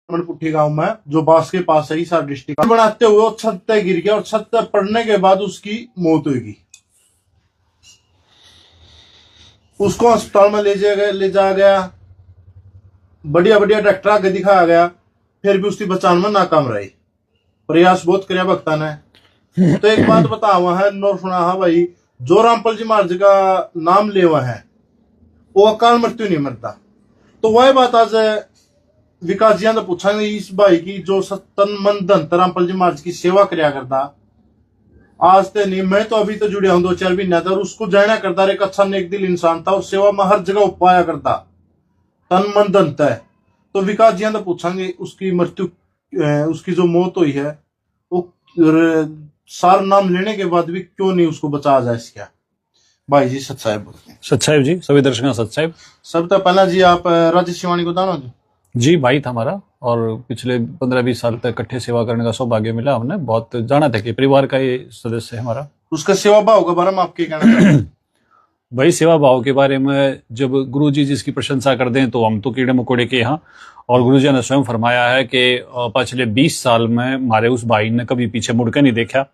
पुट्ठी गांव में जो बास के पास है हिसार डिस्ट्रिक्ट बनाते हुए वो छत पे गिर गया और छत पे पड़ने के बाद उसकी मौत हुई। उसको अस्पताल में ले जाया गया, बढ़िया बढ़िया डॉक्टर आगे दिखाया गया, फिर भी उसकी बचाने में नाकाम रही। प्रयास बहुत कराया भक्ता ने। तो एक बात बता हुआ है नौ सुना है भाई, जो रामपाल जी महाराज का नाम ले हुआ है वो अकाल मृत्यु नहीं मरता। तो वह बात आज विकास जी ने पूछा इस भाई की जो तन मन धन रामपाल जी महाराज की सेवा कराया करता। आज तो नहीं, मैं तो अभी तो जुड़े हूं 2-4 महीने था, उसको जाना करता एक अच्छा नेक दिल इंसान था, उस सेवा में हर जगह उपाया करता, तन मन धन है। तो विकास जी ने पूछांगे उसकी मृत्यु, उसकी जो मौत हुई है वो सार नाम लेने के बाद भी क्यों नहीं उसको बचाया जा सका। भाई जी सच्चाई बोलते हैं। सच्चाई जी, सभी दर्शकों सच्चाई। सब तो पहला जी आप राजेश शिवानी को दानो जी भाई था हमारा, और पिछले 15-20 साल तक इकट्ठे सेवा करने का सौभाग्य मिला। हमने बहुत जाना था कि परिवार का ये सदस्य है हमारा। उसका सेवा भाव के बारे में आप क्या कहना भाई सेवा भाव के बारे में जब गुरुजी जिसकी प्रशंसा कर दें तो हम तो कीड़े मकोड़े के यहाँ, और गुरुजी ने स्वयं फरमाया है कि पिछले 20 साल में हमारे उस भाई ने कभी पीछे मुड़कर नहीं देखा।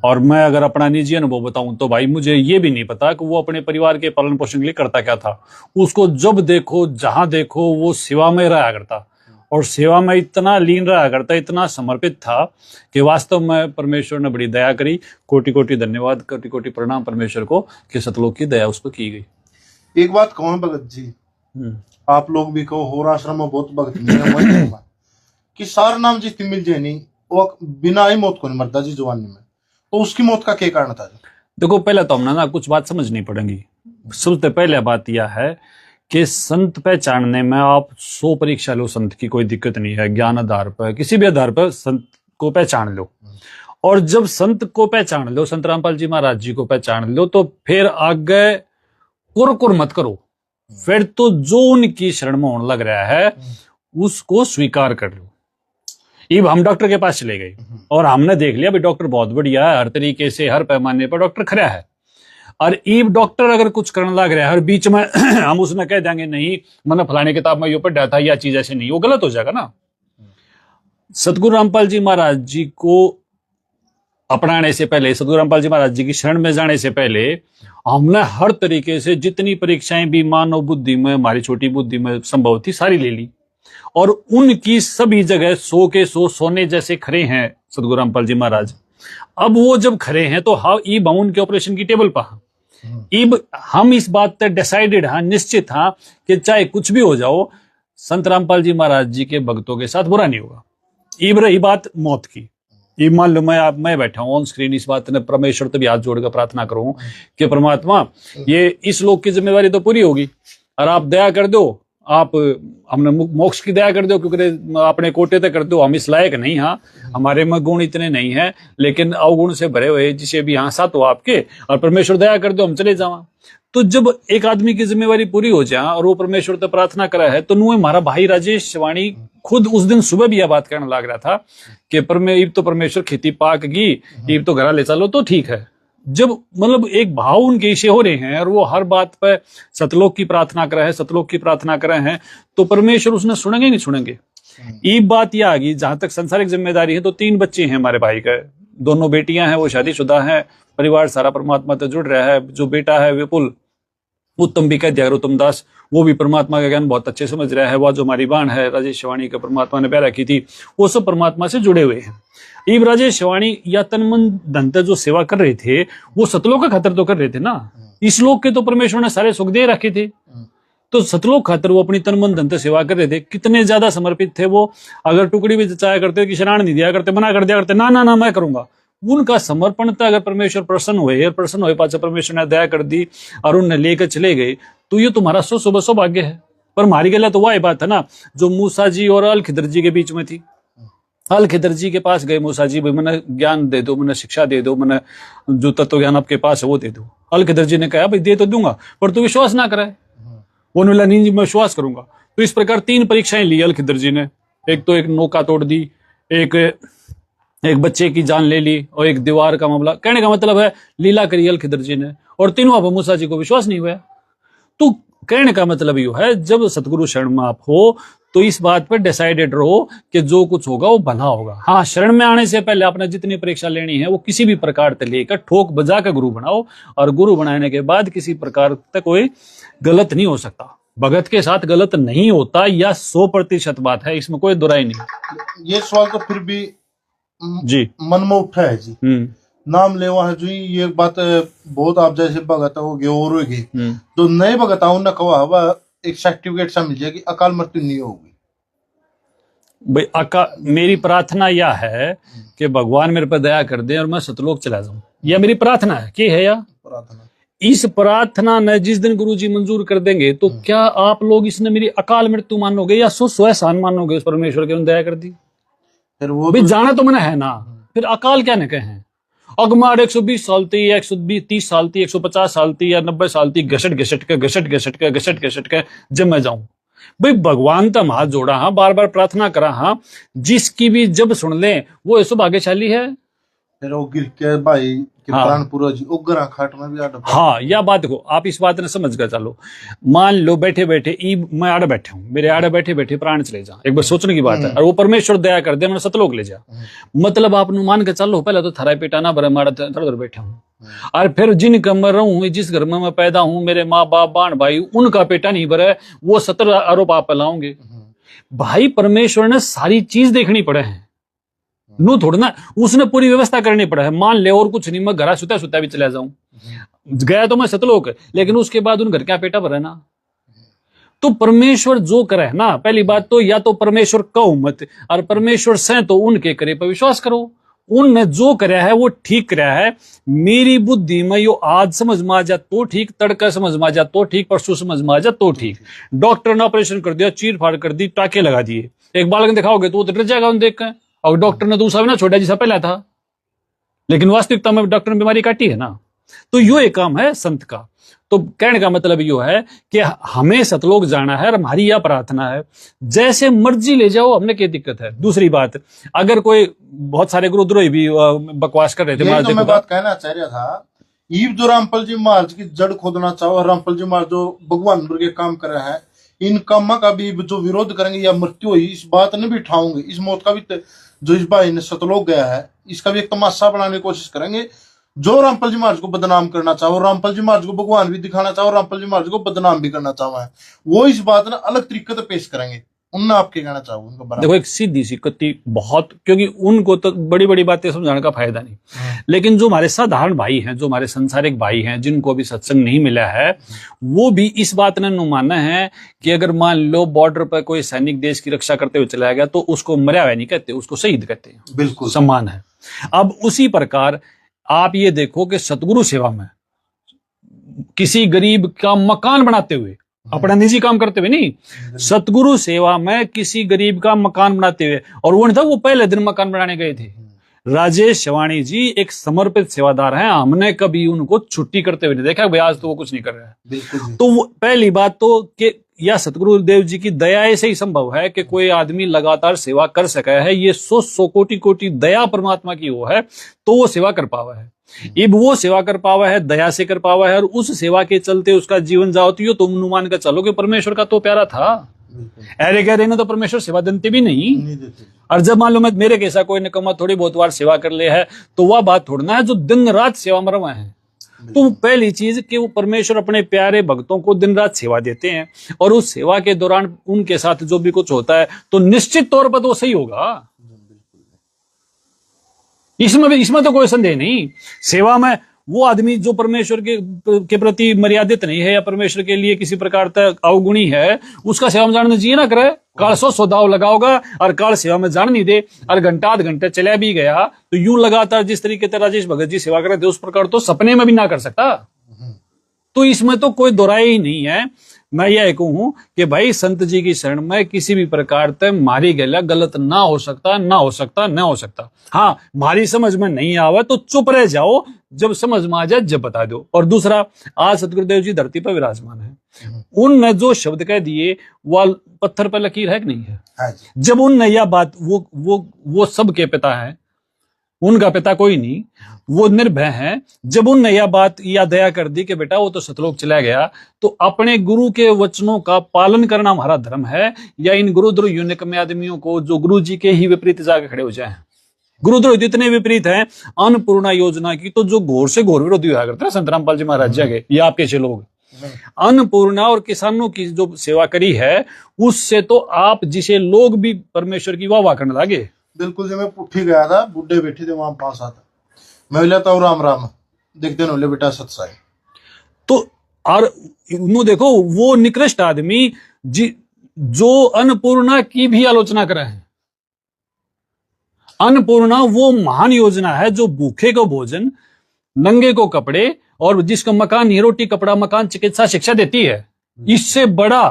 और मैं अगर अपना निजी अनुभव बताऊं तो भाई मुझे ये भी नहीं पता कि वो अपने परिवार के पालन पोषण के लिए करता क्या था। उसको जब देखो जहां देखो वो सेवा में रहा करता, और सेवा में इतना लीन रहा करता, इतना समर्पित था कि वास्तव में परमेश्वर ने बड़ी दया करी। कोटि कोटि धन्यवाद, कोटि कोटि प्रणाम परमेश्वर को कि सतलोक की दया उस पर की गई। एक बात कहूँ भगत जी, आप लोग भी कहो होर आश्रम में बहुत भगत नहीं कि सारा नाम जितनी मिल जाए नहीं वो बिना ही मौत को नहीं मरता जी जवानी में। तो उसकी मौत का क्या कारण था? देखो पहले तो हमने ना कुछ बात समझनी पड़ेगी। सबसे पहले बात यह है कि संत पहचानने में आप 100 परीक्षा लो, संत की कोई दिक्कत नहीं है। ज्ञान आधार पर किसी भी आधार पर संत को पहचान लो, और जब संत को पहचान लो, संत रामपाल जी महाराज जी को पहचान लो, तो फिर आगे कुर मत करो। फिर तो जो उनकी शरण में होने लग रहा है उसको स्वीकार कर लो। अब हम डॉक्टर के पास चले गए और हमने देख लिया भाई डॉक्टर बहुत बढ़िया है, हर तरीके से हर पैमाने पर डॉक्टर खड़ा है। और ईब डॉक्टर अगर कुछ करने लग रहा है और बीच में हम उसने कह देंगे नहीं मैंने फलाने किताब में ये पढ़ा था, या चीज ऐसे नहीं, वो गलत हो जाएगा ना। सतगुरु रामपाल जी महाराज जी को अपनाने से पहले, सतगुरु रामपाल जी महाराज जी की शरण में जाने से पहले हमने हर तरीके से जितनी परीक्षाएं भी मानव बुद्धि में, हमारी छोटी बुद्धि में संभव थी, सारी ले ली, और उनकी सभी जगह 100 के 100 सोने जैसे खड़े हैं सतगुरु रामपाल जी महाराज। अब वो जब खड़े हैं तो हाँ ईब हम उनके ऑपरेशन की टेबल पर ईब हम इस बात पर डिसाइडेड हाँ, निश्चित हाँ कि चाहे कुछ भी हो जाओ संत रामपाल जी महाराज जी के भक्तों के साथ बुरा नहीं होगा। ईब रही बात मौत की, ये मान लो मैं बैठा हूं ऑन स्क्रीन, इस बात ने परमेश्वर तो भी हाथ जोड़कर प्रार्थना करूं कि परमात्मा ये इस लोक की जिम्मेवारी तो पूरी होगी और आप दया कर दो, आप हमने मोक्ष की दया कर दो, क्योंकि अपने कोटे तक कर दो, हम इस लायक नहीं, हाँ हमारे में गुण इतने नहीं है, लेकिन अवगुण से भरे हुए जिसे भी हाँ साथ हो आपके, और परमेश्वर दया कर दो हम चले जावा। तो जब एक आदमी की जिम्मेवारी पूरी हो जाए और वो परमेश्वर तो प्रार्थना करा है, तो नु हमारा भाई राजेश शिवानी खुद उस दिन सुबह भी यह बात कहने लग रहा था कि ईब तो परमेश्वर खेती पाक गई, ईब तो घरा ले चलो तो ठीक है। जब मतलब एक भाव उनके इसे हो रहे हैं और वो हर बात पर सतलोक की प्रार्थना कर रहे हैं, सतलोक की प्रार्थना कर रहे हैं, तो परमेश्वर उसने सुनेंगे नहीं सुनेंगे। ये बात यह आ गई, जहां तक संसारिक जिम्मेदारी है तो 3 बच्चे हैं हमारे भाई का, 2 बेटियां हैं, वो शादीशुदा हैं, परिवार सारा परमात्मा से जुड़ रहा है। जो बेटा है विपुल उत्तम भी कहते उत्तम दास, वो भी परमात्मा का ज्ञान बहुत अच्छे समझ रहा है। वह जो हमारी बाण है राजेश शिवानी का परमात्मा ने प्यार रखी थी, वो सब परमात्मा से जुड़े हुए हैं। ईब राजेश शिवानी या तन मन धन जो सेवा कर रहे थे वो सतलोक का खातर तो कर रहे थे ना, इस लोक के तो परमेश्वर ने सारे सुख दे रखे थे, तो सतलोक खातर वो अपनी तन मन धन सेवा कर रहे थे। कितने ज्यादा समर्पित थे वो, अगर टुकड़ी भी चाया करते कि शरण नहीं दिया करते, मना कर दिया करते, ना ना ना मैं करूंगा। उनका समर्पण था, अगर परमेश्वर प्रसन्न हुए पाचा परमेश्वर ने दया कर दी और उन्हें लेकर चले गए, तो ये तुम्हारा सौभाग्य है। पर हमारी गला तो वही बात है ना जो मूसा जी और अल खिदर जी के बीच में थी। अल खिदर जी के पास गए मूसा जी, भाई मैंने ज्ञान दे दो, मैंने शिक्षा दे दो, मैंने जो तत्व ज्ञान आपके पास है वो दे दो। अल खिदर जी ने कहा भाई दे तो दूंगा पर तू विश्वास ना कराए। वो बोला नहीं जी मैं विश्वास करूंगा। तो इस प्रकार 3 परीक्षाएं ली अल खिदर जी ने, एक तो एक नौका तोड़ दी, एक बच्चे की जान ले ली, और एक दीवार का मामला। कहने का मतलब है लीला करी अल खिदर जी ने, और तीनों अब मूसा जी को विश्वास नहीं हुआ। तो कहने का मतलब यो है, जब सतगुरु शरण में आप हो तो इस बात पर डिसाइडेड रहो कि जो कुछ होगा वो बना होगा। हाँ, शरण में आने से पहले आपने जितनी परीक्षा लेनी है वो किसी भी प्रकार से लेकर ठोक बजा कर गुरु बनाओ, और गुरु बनाने के बाद किसी प्रकार तक कोई गलत नहीं हो सकता। भगत के साथ गलत नहीं होता, यह 100% बात है, इसमें कोई दुराई नहीं। ये सवाल तो फिर भी जी मन में उठा है जी। नाम लेवा है जो ये बात बहुत, आप जैसे भगत होगे और होगी तो नए भगत ने कहा हवा एक सर्टिफिकेट सा मिल जाएगी, अकाल मृत्यु नहीं होगी भाई। मेरी प्रार्थना यह है कि भगवान मेरे पर दया कर दे और मैं सतलोक चला जाऊं, यह मेरी प्रार्थना है। क्या है यह प्रार्थना? इस प्रार्थना ने जिस दिन गुरुजी मंजूर कर देंगे तो क्या आप लोग इसने मेरी अकाल मृत्यु मानोगे या सो एहसान मानोगे उस परमेश्वर के दया कर दी? फिर वो भी जाना तो मैंने है ना, फिर अकाल क्या न कहें? अगमार 120 साल थी, 130 साल थी, 150 साल थी या 90 साल थी, घसट घसट के जब मैं जाऊं। भाई भगवान तो हाथ जोड़ा, हाँ बार बार प्रार्थना करा, हाँ जिसकी भी जब सुन ले वो ऐसा भाग्यशाली है। फिर वो गिर के भाई कि प्राण पूरा जी उग्र खाट में भी आड़। हाँ, यह बात देखो, आप इस बात ने समझ कर चलो। मान लो बैठे बैठे मैं आड़े बैठे हूँ, मेरे आड़े बैठे बैठे प्राण चले जा, एक बार सोचने की बात है, और वो परमेश्वर दया कर दे मैंने सतलोक ले जा, मतलब आप मान के चलो पहले तो थराई पेटा ना भरे मारा थोड़ा बैठे हूँ, और फिर जिन कमर रहूं जिस घर में मैं पैदा हूं, मेरे माँ बाप बाण भाई उनका पेटा नहीं भरे, वो 17 आरोप आप लाओगे। भाई परमेश्वर ने सारी चीज देखनी पड़े हैं, नू थोड़ा ना उसने पूरी व्यवस्था करनी पड़ा है। मान ले और कुछ नहीं, मैं घर सुता सुता भी चला जाऊं, गया तो मैं सतलोक, लेकिन उसके बाद उन घर क्या पेटा भरा ना। तो परमेश्वर जो करे ना, पहली बात तो या तो परमेश्वर कहो मत, और परमेश्वर से तो उनके करे पर विश्वास करो। उनने जो कराया है वो ठीक कराया है। मेरी बुद्धि में यो आज समझ में आ जा तो ठीक, तड़का समझ में आ जा तो ठीक, परसों समझ में आ जा तो ठीक। डॉक्टर ने ऑपरेशन कर दिया, चीर फाड़ कर दी, टाके लगा दिए, एक बालक दिखाओगे तो वो डर जाएगा उन देख कर, और डॉक्टर ने दूसरा भी ना छोड़ा जिसा पहला था, लेकिन वास्तविकता में डॉक्टर ने बीमारी काटी है ना। तो यो एक काम है संत का। तो कहने का मतलब यो है कि हमें सतलोक जाना है और हमारी यह प्रार्थना है, जैसे मर्जी ले जाओ, हमने क्या दिक्कत है। दूसरी बात, अगर कोई बहुत सारे गुरुद्रोही भी बकवास कर रहे थे, तो मैं बात कहना चाह रहा था, ईब जो रामपाल जी महाराज की जड़ खोदना चाहो, रामपाल जी महाराज जो भगवान के काम कर रहे हैं, इन कामों का भी जो विरोध करेंगे या मृत्यु हुई इस बात ने भी उठाऊंगे, इस मौत का भी जो इस भाई ने सतलोक गया है इसका भी एक तमाशा बनाने की कोशिश करेंगे। जो रामपाल जी महाराज को बदनाम करना चाहो, रामपाल जी महाराज को भगवान भी दिखाना चाहो, रामपाल जी महाराज को बदनाम भी करना चाहो है, वो इस बात ने अलग तरीके से पेश करेंगे। उनने आपके कहना चाहो उनको देखो एक सीधी सी कत्ती बहुत, क्योंकि उनको तो बड़ी बड़ी बातें समझाने का फायदा नहीं, लेकिन जो हमारे साधारण भाई हैं, जो हमारे संसारिक भाई हैं, जिनको भी सत्संग नहीं मिला है, वो भी इस बात ने माना है कि अगर मान लो बॉर्डर पर कोई सैनिक देश की रक्षा करते हुए चला गया तो उसको मरा हुआ नहीं कहते, उसको शहीद कहते हैं, बिल्कुल सम्मान है। अब उसी प्रकार आप ये देखो कि सतगुरु सेवा में किसी गरीब का मकान बनाते हुए, अपना निजी काम करते हुए नहीं, सतगुरु सेवा में किसी गरीब का मकान बनाते हुए, और वो नहीं था वो पहले दिन मकान बनाने गए थे। राजेश शिवानी जी एक समर्पित सेवादार हैं, हमने कभी उनको छुट्टी करते हुए नहीं देखा, भाई आज तो वो कुछ नहीं कर रहा है। तो वो पहली बात तो कि या सतगुरुदेव जी की दया से ही संभव है कि कोई आदमी लगातार सेवा कर सका है। ये 100 कोटि कोटि दया परमात्मा की वो है तो वो सेवा कर पावा है। अब वो सेवा कर पावा है, दया से कर पावा है, और उस सेवा के चलते उसका जीवन जाती हो, तुम अनुमान का चलो कि परमेश्वर का तो प्यारा था। अरे कह रहे ना तो परमेश्वर सेवा देते भी नहीं। और जब मान लो मैं मेरे कैसा कोई निकम्मा थोड़ी बहुत बार सेवा कर ले है तो वह बात थोड़ना है जो दिन रात सेवा में रवा है। तो पहली चीज कि वो परमेश्वर अपने प्यारे भक्तों को दिन रात सेवा देते हैं, और उस सेवा के दौरान उनके साथ जो भी कुछ होता है तो निश्चित तौर पर तो सही होगा, इसमें तो कोई संदेह नहीं। सेवा में वो आदमी जो परमेश्वर के प्रति मर्यादित नहीं है या परमेश्वर के लिए किसी प्रकार तक अवगुणी है, उसका सेवा में जाने चाहिए ना करे। काल 100 दाव लगाओगा और काल सेवा में जान नहीं दे, और घंटा आध घंटे चला भी गया तो यूं लगातार जिस तरीके से राजेश भगत जी सेवा कर रहे थे उस प्रकार तो सपने में भी ना कर सकता। तो इसमें तो कोई दोराई ही नहीं है। मैं यह कहूं कि भाई संत जी की शरण में किसी भी प्रकार से मारी गला गलत ना हो सकता, ना हो सकता, ना हो सकता। हाँ, मारी समझ में नहीं आवा तो चुप रह जाओ, जब समझ में आ जाए जब बता दो। और दूसरा, आज सतगुरुदेव जी धरती पर विराजमान है, उनने जो शब्द कह दिए वह पत्थर पर लकीर है कि नहीं है। जब उनने यह बात वो सबके पिता है, उनका पिता कोई नहीं, वो निर्भय हैं। जब उनने यह बात या दया कर दी कि बेटा वो तो सतलोक चला गया, तो अपने गुरु के वचनों का पालन करना हमारा धर्म है, या इन गुरुद्रोह यूनिक में आदमियों को जो गुरु जी के ही विपरीत जाके खड़े हो जाए। गुरुद्रोह इतने विपरीत हैं अन्नपूर्णा योजना की, तो जो घोर से घोर विरोधी हुआ करते हैं संत रामपाल जी महाराज जी के, ये आपके छह लोग अन्नपूर्णा और किसानों की जो सेवा करी है, उससे तो आप जिसे लोग भी परमेश्वर की वाह करने लगे। बिल्कुल जी, मैं पुट्ठी गया था, बुढ़े बैठे थे वहां पास आता, मैं बोला था राम राम, देखते बोले बेटा सत्साई। तो और नो देखो वो निकृष्ट आदमी जो अन्नपूर्णा की भी आलोचना कर रहे हैं। अन्नपूर्णा वो महान योजना है जो भूखे को भोजन, नंगे को कपड़े, और जिसका मकान नहीं, रोटी कपड़ा मकान चिकित्सा शिक्षा देती है। इससे बड़ा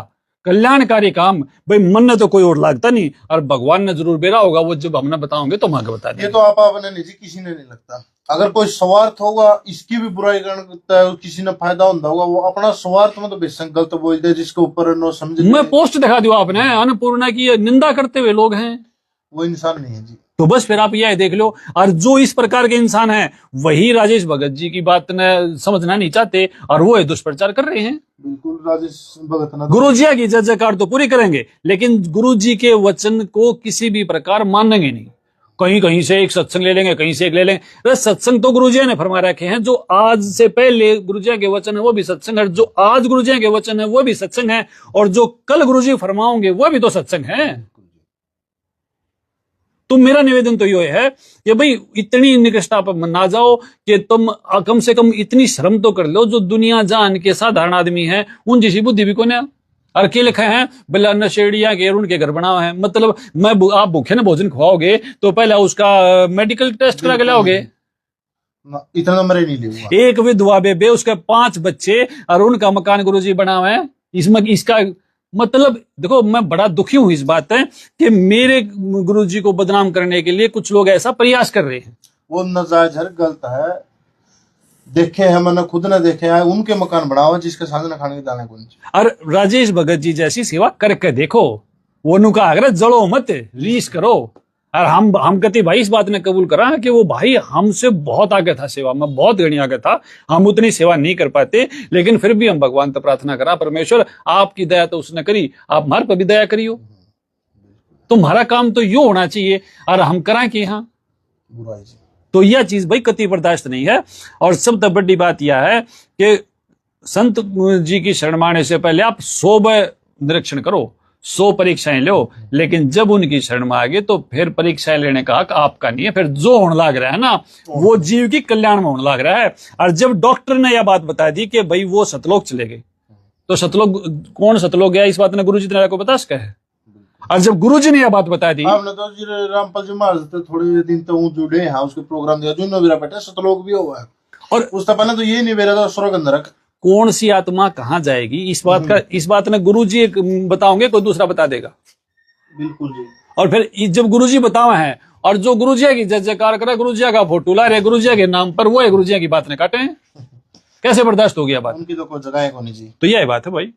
कल्याणकारी काम भाई मन ने तो कोई और लगता नहीं, और भगवान ने जरूर बेरा होगा, वो जब हमने बताओगे तो मैं बता देंगे। ये तो आपने नहीं जी, किसी ने नहीं लगता। अगर कोई स्वार्थ होगा इसकी भी बुराई करता है, किसी ने फायदा होता होगा, वो अपना स्वार्थ में तो बेशक गलत बोलते हैं, जिसके ऊपर नो समझ। मैं पोस्ट दिखा दिया आपने, अन्नपूर्णा की निंदा करते हुए लोग हैं, वो इंसान नहीं है जी। तो बस फिर आप यह देख लो। और जो इस प्रकार के इंसान हैं वही राजेश भगत जी की बात ने समझना नहीं चाहते, और वो दुष्प्रचार कर रहे हैं। बिल्कुल राजेश भगत ना गुरु जी की जय जयकार तो पूरी करेंगे, लेकिन गुरु जी के वचन को किसी भी प्रकार मानेंगे नहीं। कहीं कहीं से एक सत्संग ले लेंगे, कहीं से एक ले लेंगे। अरे सत्संग तो गुरु जी ने फरमा रखे हैं, जो आज से पहले गुरु जी के वचन है वो भी सत्संग है, जो आज गुरु जी के वचन है वो भी सत्संग है, और जो कल गुरु जी फरमाओगे वो भी तो सत्संग है। तो मेरा निवेदन तो ये है कि भाई इतनी निकृष्टता पर ना जाओ, कि तुम कम से कम इतनी शर्म तो कर लो। जो दुनिया जान के साधारण आदमी है उन जैसी बुद्धि भी को ना, और के लिखा है बिल्ला नशेड़िया के उनके घर बना है। मतलब आप भूखे ना भोजन खवाओगे तो पहले उसका मेडिकल टेस्ट करा के लाओगे। इतना नंबर नहीं लेगा। एक विधवा बेबे, उसके 5 बच्चे, और उनका मकान गुरुजी बना हुआ है। इसका मतलब देखो, मैं बड़ा दुखी हूं इस बात है कि मेरे गुरुजी को बदनाम करने के लिए कुछ लोग ऐसा प्रयास कर रहे हैं। वो नाजायज है, गलत है। देखे हैं, मैंने खुद ने देखे हैं, उनके मकान बना हुआ जिसके साथ न खाने के दाने को। और राजेश भगत जी जैसी सेवा करके देखो, वो नुका अगर जलो मत, रीस करो। और हम कहते भाई इस बात ने कबूल करा कि वो भाई हमसे बहुत आगे था सेवा में, बहुत घनी आगे था। हम उतनी सेवा नहीं कर पाते, लेकिन फिर भी हम भगवान से प्रार्थना करा, परमेश्वर आपकी दया तो उसने करी, आप हमारे पर भी दया करियो। तुम्हारा काम तो यो होना चाहिए, और हम करा कि हाँ बुराई जी। तो यह चीज भाई कति बर्दाश्त नहीं है। और सबसे बड़ी बात यह है कि संत जी की शरण माने से पहले आप 100 निरीक्षण करो, 100 परीक्षाएं लो, लेकिन जब उनकी शरण में आ गए तो फिर परीक्षाएं लेने का हक आपका नहीं है। फिर जो होने लग रहा है ना, वो जीव की कल्याण में होने लग रहा है। और जब डॉक्टर ने यह बात बता दी कि भाई वो सतलोक चले गए, तो सतलोक कौन सतलोक गया, इस बात ने गुरु जी ने को बता सका है। और जब गुरुजी ने यह बात बता दी, आपने तो जी रामपाल जी महाराज थोड़े दिन तो जुड़े हैं, उसके प्रोग्राम दिया जो मेरा बेटा सतलोक भी हुआ है, और उससे पहले तो ये नहीं मेरा था स्वर्ग नरक। कौन सी आत्मा कहां जाएगी, इस बात ने गुरुजी बताओगे, कोई दूसरा बता देगा। बिल्कुल जी। और फिर जब गुरुजी बतावा है, और जो गुरुजी की जय जयकार करे, गुरुजी का फोटो ला रहे गुरुजी के नाम पर, वो है गुरुजी की बात ने काटे हैं। कैसे बर्दाश्त हो गया बात, उनकी तो कोई जगह को नहीं जी। तो यही बात है भाई।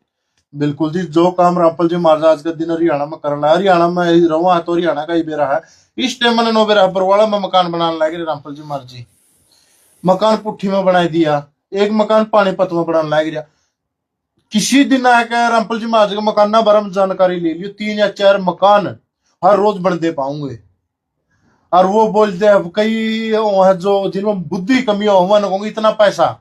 बिल्कुल जी, जो काम रामपाल जी महाराज आज के दिन हरियाणा में करना है, हरियाणा में रहा तो हरियाणा का ही बेरा है। इस टाइम मैंने 9 बेरा बरवाड़ा में मकान बनाने लगे रामपाल जी महाराज जी। मकान पुट्ठी में बना दिया, एक मकान पानीपत में बनाने लग गया। किसी दिन आकर रामपाल जी महाराज का मकान ना बारे में जानकारी ले लियो, 3 या 4 मकान हर रोज बन दे पाऊंगे। और वो बोलते हैं कई जो जिनमें बुद्धि कमी हो, कहूंगी इतना पैसा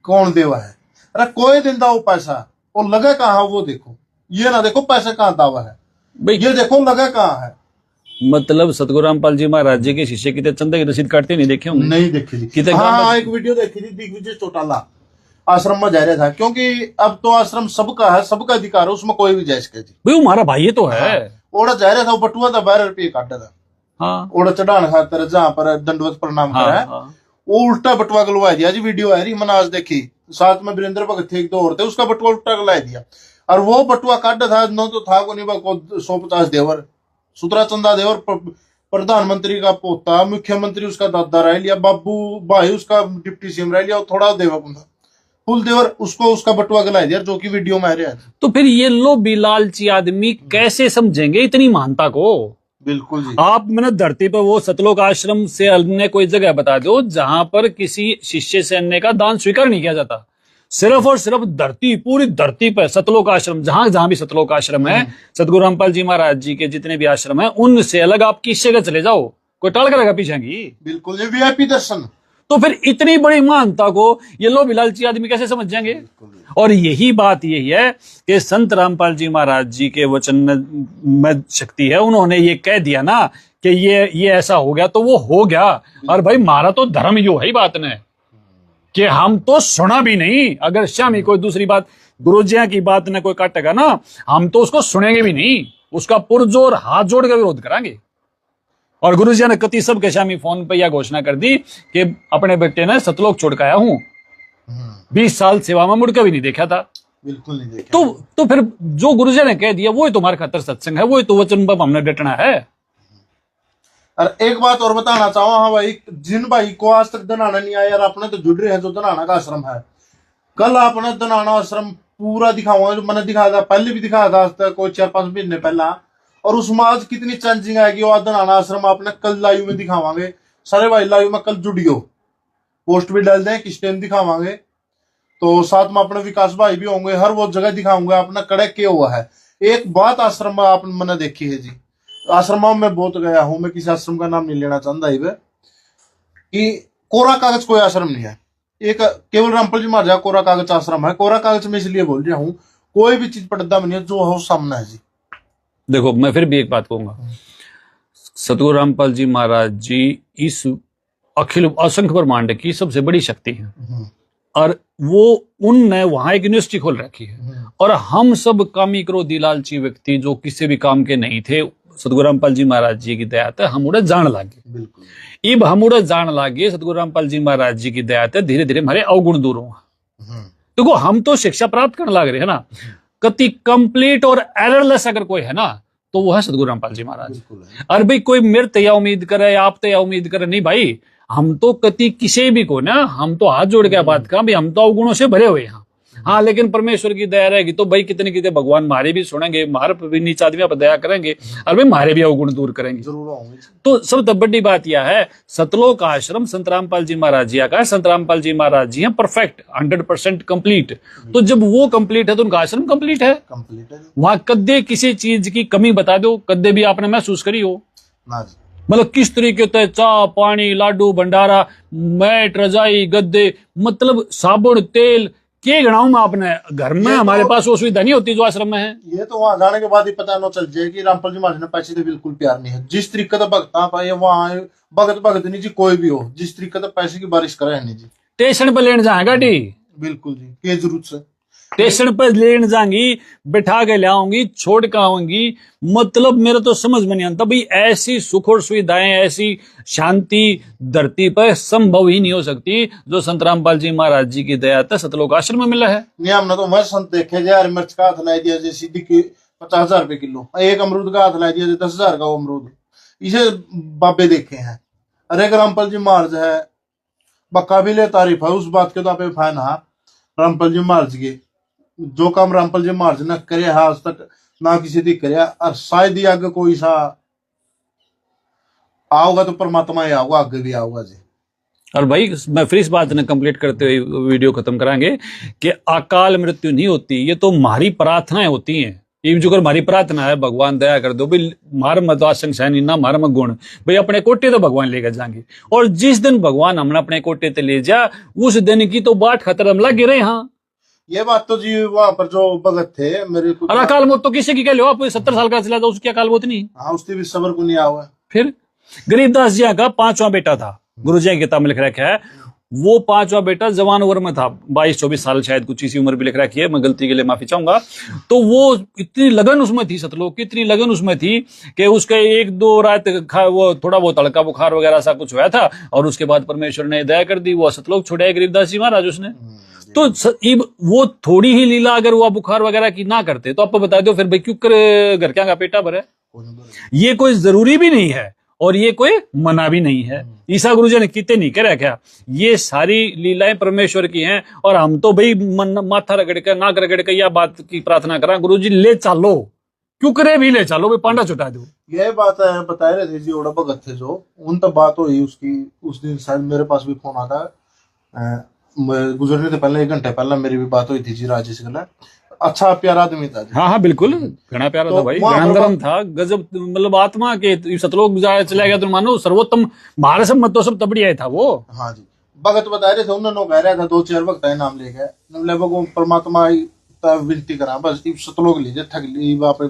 कौन देवा है। अरे कोई दिन वो पैसा और लगा कहाँ, वो देखो, ये ना देखो पैसा कहाँ दावा है भाई, ये देखो लगा कहाँ है। मतलब सतगुरु रामपाल जी महाराज जी के शिष्य कितने चंदे की रसीद काटते नहीं देखे होंगे? नहीं देखी थी। कितने हाँ, एक वीडियो देखी थी, दिग्विजय चौटाला आश्रम में जा रहा था, क्योंकि अब तो आश्रम सबका है, सबका अधिकार है, उसमें कोई भी जा सके जी। भाई हमारा भाई ये तो है। ओड़ा जा रहा था, वो बटुआ था, 12 रुपये काटा था। हाँ, ओड़ा चढ़ाने खातर जहाँ पर दंडवत प्रणाम करा है, वो उल्टा बटुआ गलवा दिया जी। वीडियो है रही, मैंने आज देखी, साथ में वीरेंद्र भगत थे, एक 2 और थे, उसका बटुआ उल्टा गला दिया। और वो बटुआ काटा था, न तो था को नहीं, 150 देवर, सुतरा चंदा देवर, प्रधानमंत्री का पोता, मुख्यमंत्री उसका दादा रह लिया, बाबू भाई उसका डिप्टी सीएम रह लिया, थोड़ा देवर फुल देवर, उसको उसका बटुआ गला दिया, जो कि वीडियो में आ रहा है। तो फिर ये लो भी लालची आदमी कैसे समझेंगे इतनी महानता को? बिल्कुल जी। आप मैंने धरती पर वो सतलोक आश्रम से अन्य कोई जगह बता दो जहां पर किसी शिष्य से अन्य का दान स्वीकार नहीं किया जाता। सिर्फ और सिर्फ धरती, पूरी धरती पर सतलोक आश्रम, जहां जहां भी सतलोक आश्रम है, सतगुरु रामपाल जी महाराज जी के जितने भी आश्रम है, उनसे अलग आप किस जगह चले जाओ, कोई टाल करेगा पीछेगी? बिल्कुल जी, वीआईपी दर्शन। तो फिर इतनी बड़ी महानता को ये लोभी लालची आदमी कैसे समझ जाएंगे? और यही बात यही है कि संत रामपाल जी महाराज जी के वचन में शक्ति है। उन्होंने ये कह दिया ना कि ये ऐसा हो गया तो वो हो गया। और भाई हमारा तो धर्म यो है बात ने कि हम तो सुना भी नहीं। अगर शामी कोई दूसरी बात गुरुजिया की बात ने कोई काटेगा ना, हम तो उसको सुनेंगे भी नहीं, उसका पुरजोर हाथ जोड़ के विरोध करांगे। और गुरुजी ने कति सब के शामी फोन पे यह घोषणा कर दी कि अपने बेटे ने सतलोक छोड़ के आया हूं, 20 साल सेवा में मुड़ के भी नहीं देखा था। बिल्कुल नहीं देखा। तो फिर जो गुरुजी ने कह दिया वो ही तुम्हारे खातर सत्संग है, वो ही तो वचन पर हमने डटना है। और एक बात और बताना चाहूँ, हाँ भाई, जिन भाई को आज तक दनाना नहीं आया यार, अपने तो जुड़ रहे हैं जो दनाना का आश्रम है, कल आपने दनाना आश्रम पूरा दिखाऊंगा, जो मैंने दिखाया था, पहले भी दिखाया था आज तक कोई 4-5 महीने पहला। और उसमें आज कितनी चेंजिंग आएगी, और दनाना आश्रम आपने कल लाइव में दिखावांगे। सारे भाई लाइव में कल जुड़ियो, पोस्ट भी डाल दें, किस टाइम दिखावांगे। तो साथ में अपने विकास भाई भी होंगे, हर वो जगह दिखाऊंगा अपना कड़े क्या हुआ है। एक बात आश्रम में आपने मैंने देखी है जी, आश्रम में बहुत गया हूं, मैं किसी आश्रम का नाम नहीं लेना चाहता है, कि कोरा कागज कोई आश्रम नहीं है। एक केवल रामपाल जी महाराज कोरा कागज आश्रम है। कोरा कागज में इसलिए बोल रहा हूँ, कोई भी चीज पर्दा में नहीं है, जो हो सामने है जी। देखो मैं फिर भी एक बात कहूंगा, सतगुरु रामपाल जी महाराज जी इस अखिल असंख्य ब्रह्मांड की सबसे बड़ी शक्ति है। और वो उनने वहां एक यूनिवर्सिटी खोल रखी है। और हम सब कामी क्रोधी लालची व्यक्ति जो किसी भी काम के नहीं थे, सतगुरु रामपाल जी महाराज जी की दया से हम उड़े जान लागे। बिल्कुल, इब हम उड़े जान लागे सतगुरु रामपाल जी महाराज जी की दया से धीरे धीरे हमारे अवगुण दूर हुआ। देखो हम तो शिक्षा प्राप्त करने लग रहे हैं ना, कति कंप्लीट और एररलेस अगर कोई है ना तो वो है सतगुरु रामपाल जी महाराज। और भाई कोई मेरे तया उम्मीद करे, आप तया उम्मीद करे, नहीं भाई, हम तो कति किसी भी को ना, हम तो हाथ जोड़ के बात कहा भाई, हम तो अवगुणों से भरे हुए हैं। हाँ, लेकिन परमेश्वर की दया रहेगी तो भाई कितने कितने भगवान मारे भी सुनेंगे, मारे भी नीच आदमी पर दया करेंगे, और भाई मारे भी अवगुण दूर करेंगे। तो सबसे बड़ी बात यह है, सतलोक आश्रम संत रामपाल जी महाराज जी का है। संत रामपाल जी महाराज जी हैं परफेक्ट, 100% कंप्लीट। तो जब वो कंप्लीट है तो उनका आश्रम कंप्लीट है। वहां कदे किसी चीज की कमी बता दो, कदे भी आपने महसूस करी हो? मतलब किस तरीके से चाह पानी लाडू भंडारा मैट रजाई गद्दे, मतलब साबुन तेल के गणाऊं में आपने घर में हमारे पास वो सुविधा नहीं होती जो आश्रम में है। ये तो वहां जाने के बाद ही पता न चल जाए कि रामपाल जी महाराज ने पैसे से बिल्कुल प्यार नहीं है। जिस तरीके से भगता पाए वहां भगत नहीं जी, कोई भी हो, जिस तरीके से पैसे की बारिश करे नहीं जी। स्टेशन पर लेने जाए गाड़ी, बिल्कुल जी, के जरूरत से स्टेशन पर लेने जाएंगी, बिठा के ले आऊंगी, छोड़ के आऊंगी। मतलब मेरा तो समझ में नहीं आता भाई, ऐसी सुख और सुविधाएं, ऐसी शांति धरती पर संभव ही नहीं हो सकती जो संत रामपाल जी महाराज जी की दया से सतलोक आश्रम में मिला है। नहीं, हमने तो वह संत देखे जाए, मिर्च का हाथ ला दिया जैसे सीधी 50,000 रुपए किलो, एक अमरूद का हाथ ला दिया 10,000 का वो अमरूद, इसे बाबे देखे हैं। अरे रामपाल जी महाराज है, काबिल तारीफ है उस बात के तो आप फैन है रामपाल जी महाराज के। जो काम रामपाल जी महाराज ने करे आज तक ना किसी ने करे, और शायद ही आगे कोई सा आओगा तो परमात्मा ही आओगा, आगे भी आओगा जी। और भाई मैं फिर इस बात ने कंप्लीट करते हुए वीडियो खत्म कराएंगे कि अकाल मृत्यु नहीं होती, ये तो हमारी प्रार्थनाएं होती हैं। ये जो कर हमारी प्रार्थना है, भगवान दया कर दो भाई, मार मत आशंक है नहीं ना, मार मत गुण भाई, अपने कोटे तो भगवान लेकर जाएंगे। और जिस दिन भगवान हमने अपने कोटे ते ले जा, उस दिन की तो बाट खतर हम लगे रहे। हाँ, ये बात तो जी वहां पर जो भगत थे मेरे को, अकाल मौत तो किसी की कह लो आप, 70 साल का चला था उसकी अकाल मौत नहीं। हाँ, उसकी भी सबर को नहीं हुआ। फिर गरीबदास जी का 5वां बेटा था, गुरु जी की किताब में लिख रखा है, वो 5वां बेटा जवान उम्र में था, 22-24 साल शायद, कुछ इसी उम्र भी लिख रखी है, मैं गलती के लिए माफी चाहूंगा। तो वो इतनी लगन उसमें थी, सतलोक की इतनी लगन उसमें थी कि उसके 1-2 रात वो थोड़ा बहुत हल्का बुखार वगैरह सा कुछ हुआ था, और उसके बाद परमेश्वर ने दया कर दी, वो सतलोक छोड़ा गरीबदास जी महाराज उसने। तो वो थोड़ी ही लीला अगर वो बुखार वगैरह की ना करते तो आपको बता दो फिर भाई क्यों कर घर क्या का पेटा भरे। ये कोई जरूरी भी नहीं है और ये कोई मना भी नहीं है। ईसा गुरु जी ने कितने नहीं करे क्या, ये सारी लीलाएं परमेश्वर की हैं। और हम तो भाई माथा रगड़ कर नाक रगड़ कर यह बात की प्रार्थना करा, गुरु जी ले चलो, क्यों करे भी ले चलो भाई पांडा छुटा दो। यही बात है, बता रहे थे जी ओड़ा भगत थे जो, उन तब बात हुई उसकी। उस दिन शायद मेरे पास भी फोन आता, गुजरने से पहले 1 घंटे पहले मेरी भी बात हुई थी जी राजेश गला। अच्छा प्यारा आदमी था जी। हाँ हाँ बिल्कुल, घना प्यारा तो था भाई, वहाँ घना था गजब, मतलब आत्मा के सतलोक चला गया तो मानो सर्वोत्तम भारत सब मत तो सब तबड़ी आया था वो। हाँ जी, भगत बता रहे थे, उन्होंने कह रहा था 2-4 भक्त है नाम लेके, मतलब परमात्मा विनती करा बस सतलोक लीजिए, थक ली वापस,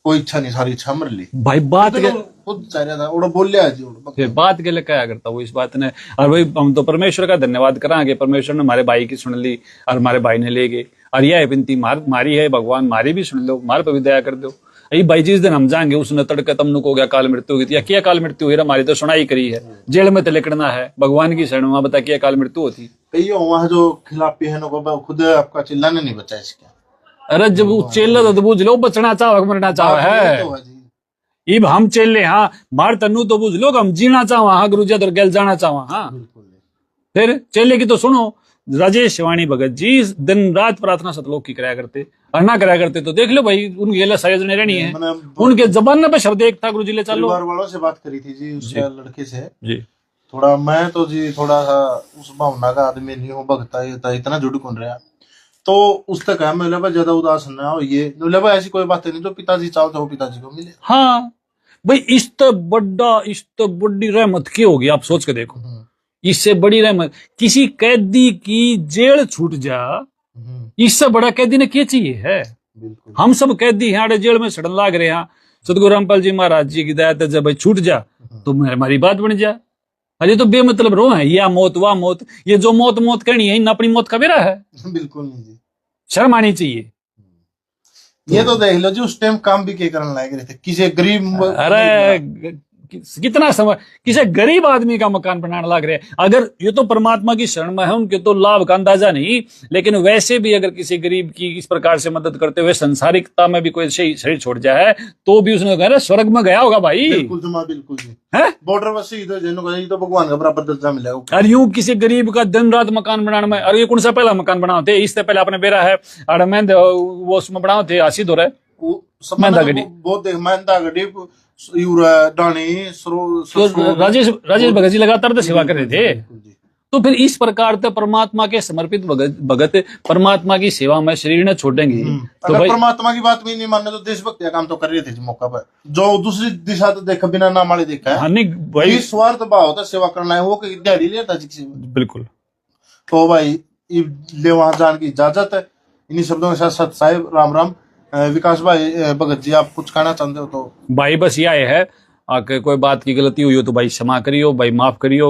कोई इच्छा नहीं, सारी इच्छा मर ली भाई बात के खुद चाह रहा था, ओड़ा बोल लिया जी फिर बात के लिए क्या करता वो इस बात ने। और भाई हम तो परमेश्वर का धन्यवाद करांगे, परमेश्वर ने हमारे भाई की सुन ली और हमारे भाई ने ले गए। और यह विनती मारी है, भगवान मारी भी सुन लो, मार पर भी दया कर दो। यही भाई जिस दिन हम जाएंगे उसने तड़के तमनु को गया काल मृत्यु होगी, या क्या काल मृत्यु हुई, हमारी तो सुनाई करी है, जेल में तो लेटना है, भगवान की शरण में बता क्या काल मृत्यु होती। कई वहां जो खिलाफी है को खुद आपका चिल्लाने नहीं बचा इसका। अरे जब चेल तो बुझ लो बचना चाहो मरना चाहो है, तो जी इब हम चेले हाँ मार तनु तो बुझ लो हम जीना चाहो हाँ, गुरु जी गेल जाना चाहो हाँ। बिल्कुल। फिर चेले की तो सुनो, राजेश शिवानी भगत जी दिन रात प्रार्थना सतलोक की कराया करते, और ना कराया करते तो देख लो भाई उनकी गला साइजने रहनी है। उनके जबान पे शब्द एक था, गुरु जी ले चलो। परिवार वालों से बात करी थी जी उसके लड़के से जी, थोड़ा, मैं तो जी थोड़ा सा उस भावना का आदमी नहीं हूँ, भगता इतना जुड़ कौन रहा, तो उस तक है मैं बोला ज्यादा उदास ना हो, ये बोला ऐसी कोई बात नहीं, जो पिताजी चाहो तो वो पिताजी को मिले। हाँ भाई इस तो बड़ी रहमत की होगी, आप सोच के देखो, इससे बड़ी रहमत किसी कैदी की जेल छूट जा, इससे बड़ा कैदी ने क्या चाहिए है। बिल्कुल। हम सब कैदी हैं जेल में सड़न लाग रहे हैं, सतगुरु रामपाल जी महाराज जी की दया जब भाई छूट जा तो हमारी बात बन जा। अरे तो बेमतलब रो है, या मौत वाह मौत, ये जो मौत मौत कहनी है इन अपनी मौत का बेरा है, बिल्कुल नहीं जी, शर्म आनी चाहिए। ये तो देख लो जी उस टाइम काम भी क्या करने लायक रहे थे, किसी गरीब, अरे कितना समय किसी गरीब आदमी का मकान बनाने लग रहे हैं। अगर ये तो परमात्मा की शरण में है, उनके तो लाभ का अंदाजा नहीं, लेकिन वैसे भी अगर किसी गरीब की इस प्रकार से मदद करते हुए संसारिकता में भी कोई शरीर छोड़ जाए तो भी उसने कहा स्वर्ग में गया होगा भाई। बिल्कुल जुमा, बिल्कुल जी है बॉर्डर पर शहीद तो भगवान का बराबर दर्जा मिलेगा। और यूं किसी गरीब का दिन रात मकान बनाने में, और ये कौन सा पहला मकान बनाते, इससे पहले आपने बेरा है और मैं वो उसमें बनाते आसिद हो रहा है महंदा गड्डी राजेश भगत जी लगातार तो सेवा कर रहे थे। तो फिर इस प्रकार से परमात्मा के समर्पित भगत परमात्मा की सेवा में शरीर न छोड़ेंगे तो अगर भाई परमात्मा की बात भी नहीं मानने तो देशभक्ति का काम तो कर रहे थे मौका पर, जो दूसरी दिशा तो देखा बिना नाम वाले देखा है। हाँ नहीं भाई स्वार्थ भाव होता सेवा करना है, वो दिहाड़ी लेता जी बिल्कुल। तो भाई ले वहां जाने की इजाजत है। इन्हीं शब्दों के साथ सत साहिब राम राम। विकास भाई भगत जी आप कुछ कहना चाहते हो तो? भाई बस यह है आके कोई बात की गलती हुई हो तो भाई क्षमा करियो, भाई माफ करियो,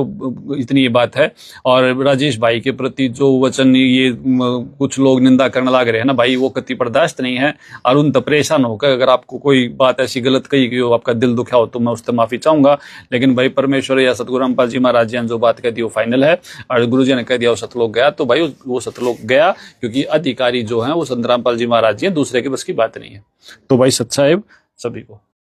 इतनी ये बात है। और राजेश भाई के प्रति जो वचन ये कुछ लोग निंदा करने लग रहे हैं ना भाई, वो कति बर्दाश्त नहीं है। और उन तक परेशान होकर अगर आपको कोई बात ऐसी गलत कही गई हो, आपका दिल दुखा हो तो मैं उससे माफी चाहूंगा। लेकिन भाई परमेश्वर या सतगुरु रामपाल जी महाराज जी ने जो बात कह दी वो फाइनल है। और गुरु जी ने कह दिया वो सतलोक गया तो भाई वो सतलोक गया, क्योंकि अधिकारी जो है वो संत रामपाल जी महाराज जी हैं, दूसरे के बस की बात नहीं है। तो भाई सत साहिब सभी को